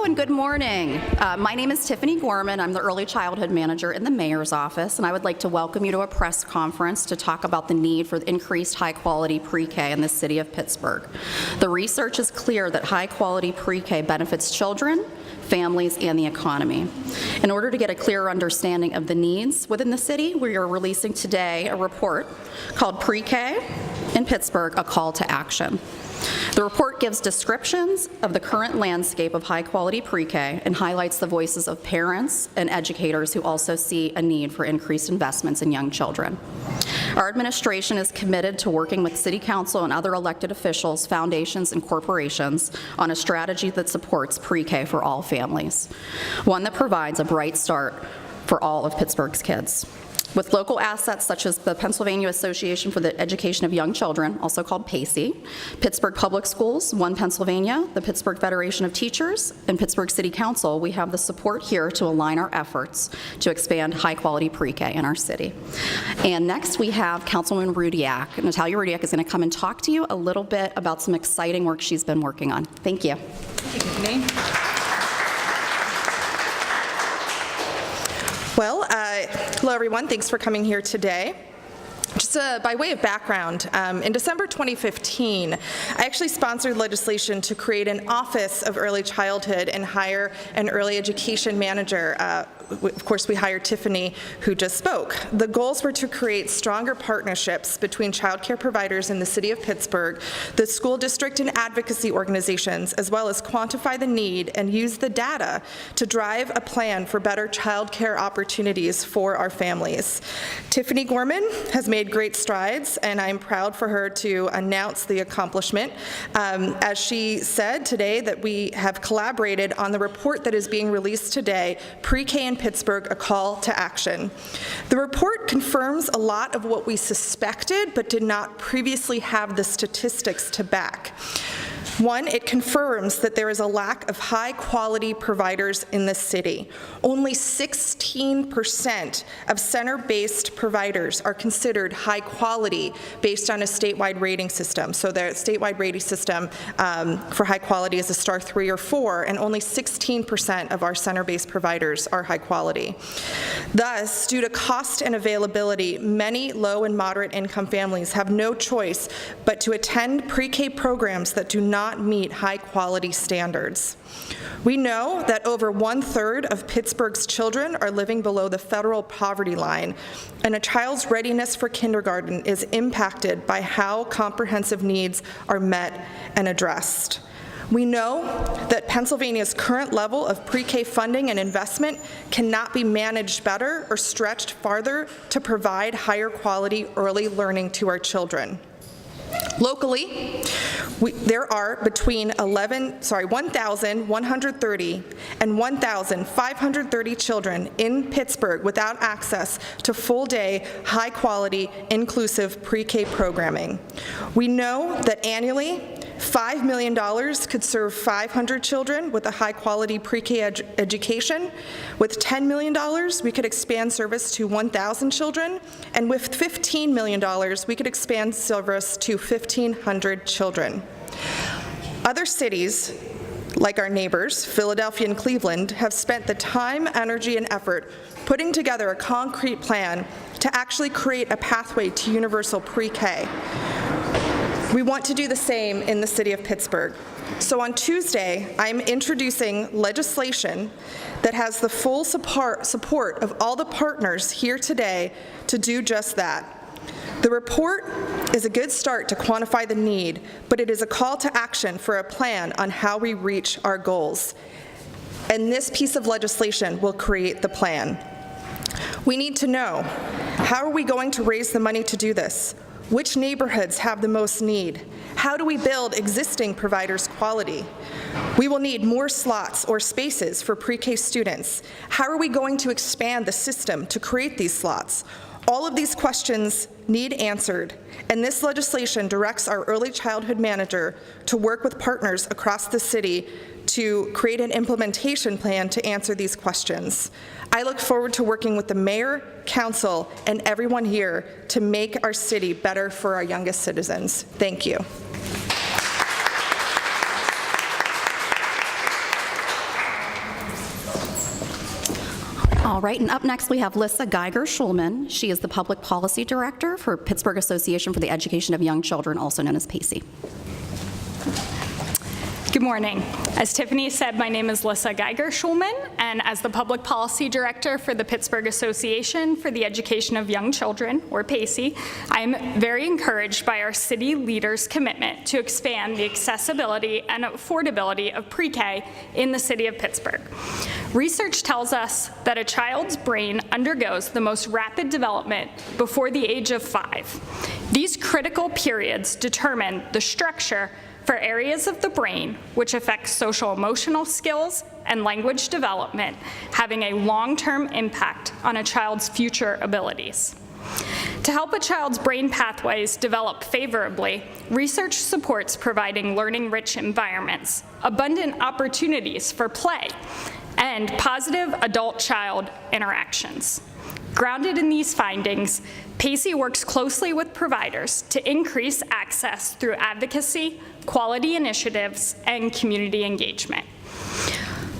and good morning. My name is Tiffany Gorman. I'm the Early Childhood Manager in the Mayor's Office, and I would like to welcome you to a press conference to talk about the need for increased high-quality pre-K in the city of Pittsburgh. The research is clear that high-quality pre-K benefits children, families, and the economy. In order to get a clearer understanding of the needs within the city, we are releasing today a report called Pre-K in Pittsburgh, A Call to Action. The report gives descriptions of the current landscape of high-quality pre-K and highlights the voices of parents and educators who also see a need for increased investments in young children. Our administration is committed to working with City Council and other elected officials, foundations, and corporations on a strategy that supports pre-K for all families, one that provides a bright start for all of Pittsburgh's kids. With local assets such as the Pennsylvania Association for the Education of Young Children, also called PACE, Pittsburgh Public Schools, One Pennsylvania, the Pittsburgh Federation of Teachers, and Pittsburgh City Council, we have the support here to align our efforts to expand high-quality pre-K in our city. And next we have Councilwoman Rudiak. Natalia Rudiak is going to come and talk to you a little bit about some exciting work she's been working on. Thank you. Thank you, Tiffany. Well, hello everyone, thanks for coming here today. Just by way of background, in December 2015, I actually sponsored legislation to create an Office of Early Childhood and hire an early education manager. Of course, we hired Tiffany, who just spoke. The goals were to create stronger partnerships between child care providers in the city of Pittsburgh, the school district and advocacy organizations, as well as quantify the need and use the data to drive a plan for better child care opportunities for our families. Tiffany Gorman has made great strides, and I'm proud for her to announce the accomplishment. As she said today, that we have collaborated on the report that is being released today, Pre-K in Pittsburgh, A Call to Action. The report confirms a lot of what we suspected but did not previously have the statistics to back. One, it confirms that there is a lack of high-quality providers in the city. Only 16% of center-based providers are considered high-quality based on a statewide rating system. So the statewide rating system for high quality is a star 3 or 4, and only 16% of our center-based providers are high quality. Thus, due to cost and availability, many low and moderate income families have no choice but to attend pre-K programs that do not meet high-quality standards. We know that over 1/3 of Pittsburgh's children are living below the federal poverty line, and a child's readiness for kindergarten is impacted by how comprehensive needs are met and addressed. We know that Pennsylvania's current level of pre-K funding and investment cannot be managed better or stretched farther to provide higher quality early learning to our children. Locally, there are between 1,130 and 1,530 children in Pittsburgh without access to full-day, high-quality, inclusive pre-K programming. We know that annually, $5 million could serve 500 children with a high-quality pre-K education. With $10 million, we could expand service to 1,000 children, and with $15 million, we could expand service to 1,500 children. Other cities, like our neighbors, Philadelphia and Cleveland, have spent the time, energy, and effort putting together a concrete plan to actually create a pathway to universal pre-K. We want to do the same in the city of Pittsburgh. So on Tuesday, I'm introducing legislation that has the full support of all the partners here today to do just that. The report is a good start to quantify the need, but it is a call to action for a plan on how we reach our goals. And this piece of legislation will create the plan. We need to know, how are we going to raise the money to do this? Which neighborhoods have the most need? How do we build existing providers' quality? We will need more slots or spaces for pre-K students. How are we going to expand the system to create these slots? All of these questions need answered, and this legislation directs our early childhood manager to work with partners across the city to create an implementation plan to answer these questions. I look forward to working with the mayor, council, and everyone here to make our city better for our youngest citizens. Thank you. All right, and up next we have Lyssa Geiger Schulman. She is the Public Policy Director for Pittsburgh Association for the Education of Young Children, also known as PACE. Good morning. As Tiffany said, my name is Lyssa Geiger Schulman, and as the Public Policy Director for the Pittsburgh Association for the Education of Young Children, or PACE, I am very encouraged by our city leaders' commitment to expand the accessibility and affordability of pre-K in the city of Pittsburgh. Research tells us that a child's brain undergoes the most rapid development before the age of 5. These critical periods determine the structure for areas of the brain which affect social-emotional skills and language development, having a long-term impact on a child's future abilities. To help a child's brain pathways develop favorably, research supports providing learning-rich environments, abundant opportunities for play, and positive adult-child interactions. Grounded in these findings, PACE works closely with providers to increase access through advocacy, quality initiatives, and community engagement.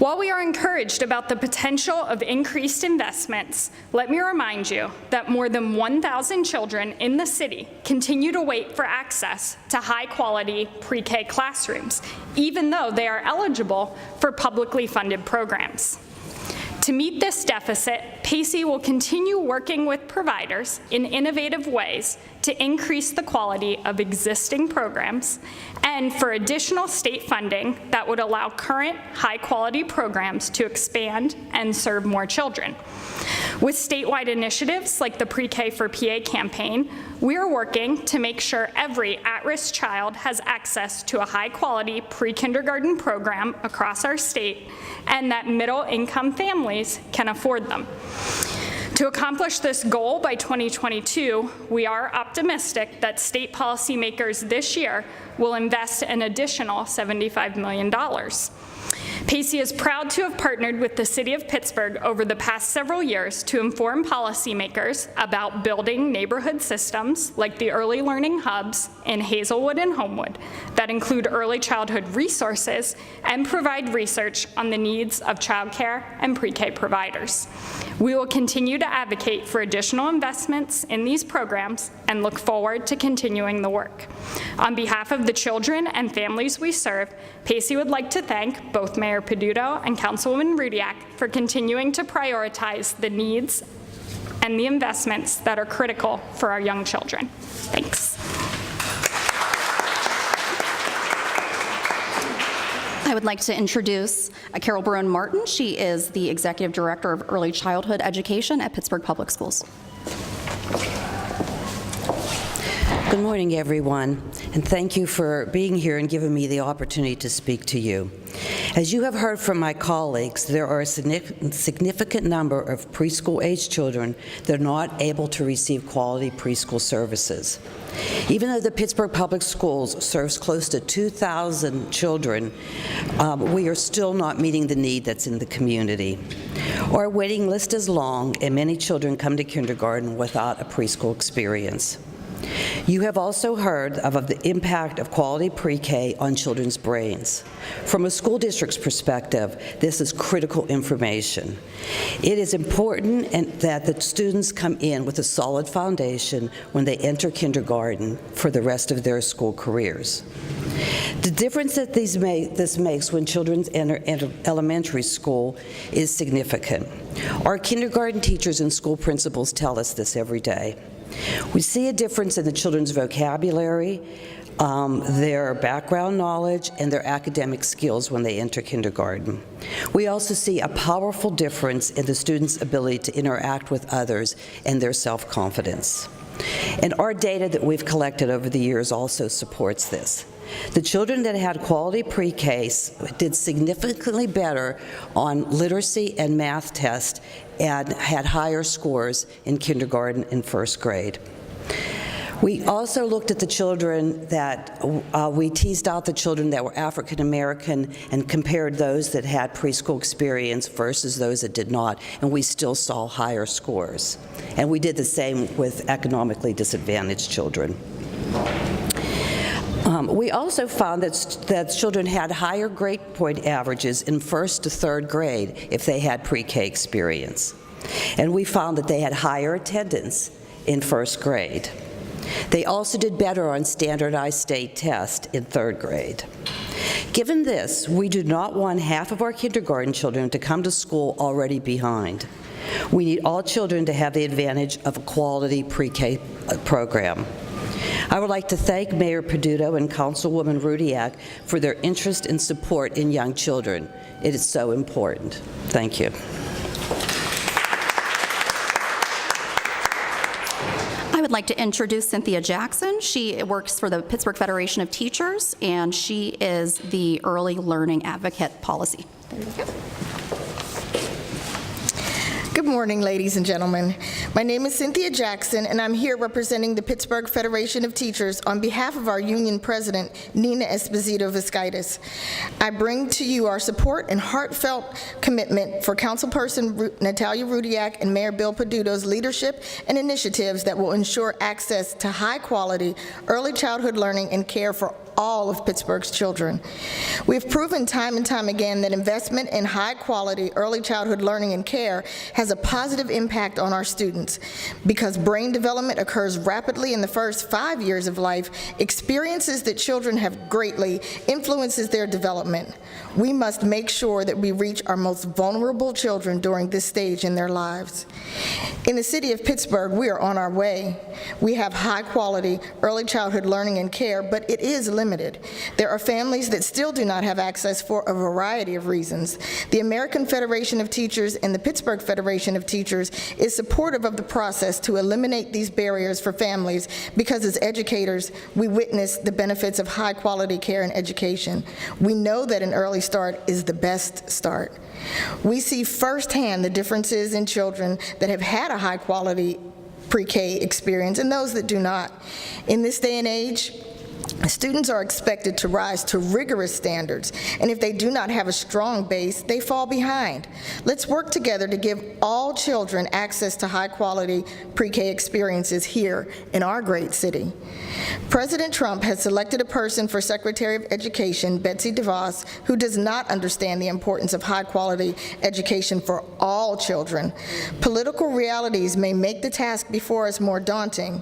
While we are encouraged about the potential of increased investments, let me remind you that more than 1,000 children in the city continue to wait for access to high-quality pre-K classrooms, even though they are eligible for publicly funded programs. To meet this deficit, PACE will continue working with providers in innovative ways to increase the quality of existing programs and for additional state funding that would allow current high-quality programs to expand and serve more children. With statewide initiatives like the Pre-K for PA campaign, we are working to make sure every at-risk child has access to a high-quality pre-kindergarten program across our state and that middle-income families can afford them. To accomplish this goal by 2022, we are optimistic that state policymakers this year will invest an additional $75 million. PACE is proud to have partnered with the City of Pittsburgh over the past several years to inform policymakers about building neighborhood systems like the early learning hubs in Hazelwood and Homewood that include early childhood resources and provide research on the needs of childcare and pre-K providers. We will continue to advocate for additional investments in these programs and look forward to continuing the work. On behalf of the children and families we serve, PACE would like to thank both Mayor Peduto and Councilwoman Rudiak for continuing to prioritize the needs and the investments that are critical for our young children. Thanks. I would like to introduce Carol Barone Martin. She is the Executive Director of Early Childhood Education at Pittsburgh Public Schools. Good morning, everyone, and thank you for being here and giving me the opportunity to speak to you. As you have heard from my colleagues, there are a significant number of preschool-age children that are not able to receive quality preschool services. Even though the Pittsburgh Public Schools serves close to 2,000 children, we are still not meeting the need that's in the community. Our waiting list is long, and many children come to kindergarten without a preschool experience. You have also heard of the impact of quality pre-K on children's brains. From a school district's perspective, this is critical information. It is important that the students come in with a solid foundation when they enter kindergarten for the rest of their school careers. The difference that this makes when children enter elementary school is significant. Our kindergarten teachers and school principals tell us this every day. We see a difference in the children's vocabulary, their background knowledge, and their academic skills when they enter kindergarten. We also see a powerful difference in the students' ability to interact with others and their self-confidence. And our data that we've collected over the years also supports this. The children that had quality pre-K did significantly better on literacy and math tests and had higher scores in kindergarten and first grade. We also looked at the children that, we teased out the children that were African American and compared those that had preschool experience versus those that did not, and we still saw higher scores. And we did the same with economically disadvantaged children. We also found that children had higher grade point averages in first to third grade if they had pre-K experience. and we found that they had higher attendance in first grade. They also did better on standardized state tests in third grade. Given this, we do not want half of our kindergarten children to come to school already behind. We need all children to have the advantage of a quality pre-K program. I would like to thank Mayor Peduto and Councilwoman Rudiak for their interest and support in young children. It is so important. Thank you. I would like to introduce Cynthia Jackson. She works for the Pittsburgh Federation of Teachers, and she is the Early Learning Advocate Policy. There you go. Good morning, ladies and gentlemen. My name is Cynthia Jackson, and I'm here representing the Pittsburgh Federation of Teachers on behalf of our union president, Nina Esposito-Viscitis. I bring to you our support and heartfelt commitment for Councilperson Natalia Rudiak and Mayor Bill Peduto's leadership and initiatives that will ensure access to high-quality early childhood learning and care for all of Pittsburgh's children. We have proven time and time again that investment in high-quality early childhood learning and care has a positive impact on our students. Because brain development occurs rapidly in the first 5 years of life, experiences that children have greatly influences their development. We must make sure that we reach our most vulnerable children during this stage in their lives. In the city of Pittsburgh, we are on our way. We have high-quality early childhood learning and care, but it is limited. There are families that still do not have access for a variety of reasons. The American Federation of Teachers and the Pittsburgh Federation of Teachers is supportive of the process to eliminate these barriers for families because as educators, we witness the benefits of high-quality care and education. We know that an early start is the best start. We see firsthand the differences in children that have had a high-quality pre-K experience and those that do not. In this day and age, students are expected to rise to rigorous standards, and if they do not have a strong base, they fall behind. Let's work together to give all children access to high-quality pre-K experiences here in our great city. President Trump has selected a person for Secretary of Education, Betsy DeVos, who does not understand the importance of high-quality education for all children. Political realities may make the task before us more daunting.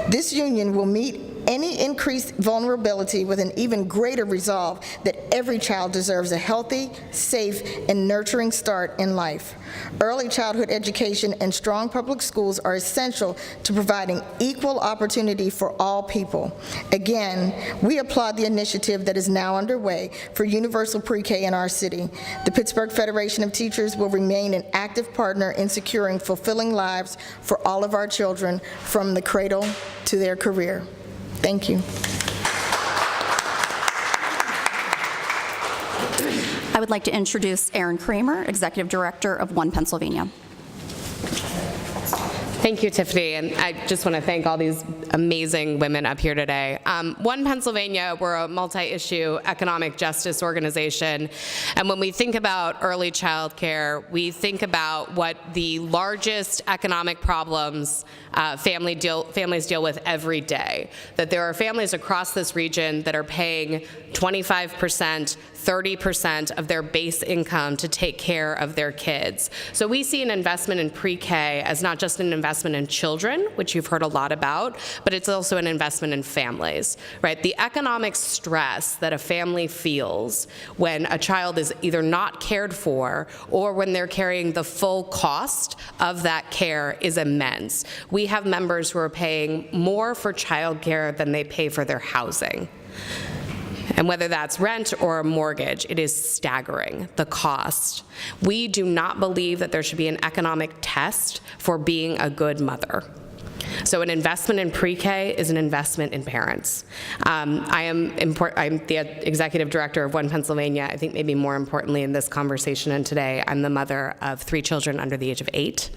This union will meet any increased vulnerability with an even greater resolve that every child deserves a healthy, safe, and nurturing start in life. Early childhood education and strong public schools are essential to providing equal opportunity for all people. Again, we applaud the initiative that is now underway for universal pre-K in our city. The Pittsburgh Federation of Teachers will remain an active partner in securing fulfilling lives for all of our children from the cradle to their career. Thank you. I would like to introduce Erin Kramer, Executive Director of One Pennsylvania. Thank you, Tiffany, and I just want to thank all these amazing women up here today. One Pennsylvania, we're a multi-issue economic justice organization, and when we think about early child care, we think about what the largest economic problems families deal with every day. That there are families across this region that are paying 25%, 30% of their base income to take care of their kids. So we see an investment in pre-K as not just an investment in children, which you've heard a lot about, but it's also an investment in families, right? The economic stress that a family feels when a child is either not cared for or when they're carrying the full cost of that care is immense. We have members who are paying more for childcare than they pay for their housing. And whether that's rent or a mortgage, it is staggering, the cost. We do not believe that there should be an economic test for being a good mother. So an investment in pre-K is an investment in parents. I'm the executive director of One Pennsylvania. I think maybe more importantly in this conversation and today, I'm the mother of 3 children under the age of 8.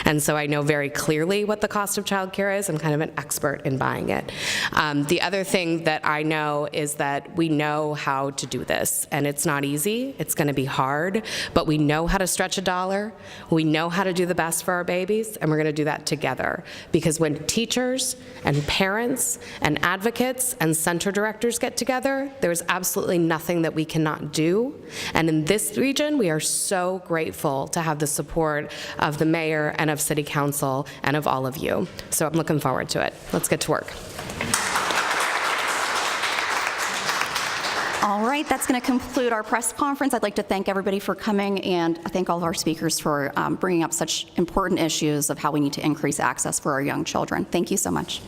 And so I know very clearly what the cost of childcare is. I'm kind of an expert in buying it. The other thing that I know is that we know how to do this. And it's not easy. It's going to be hard. But we know how to stretch a dollar. We know how to do the best for our babies. And we're going to do that together. Because when when teachers and parents and advocates and center directors get together, there's absolutely nothing that we cannot do. And in this region, we are so grateful to have the support of the mayor and of city council and of all of you. So I'm looking forward to it. Let's get to work. All right, that's going to conclude our press conference. I'd like to thank everybody for coming, and I thank all of our speakers for bringing up such important issues of how we need to increase access for our young children. Thank you so much.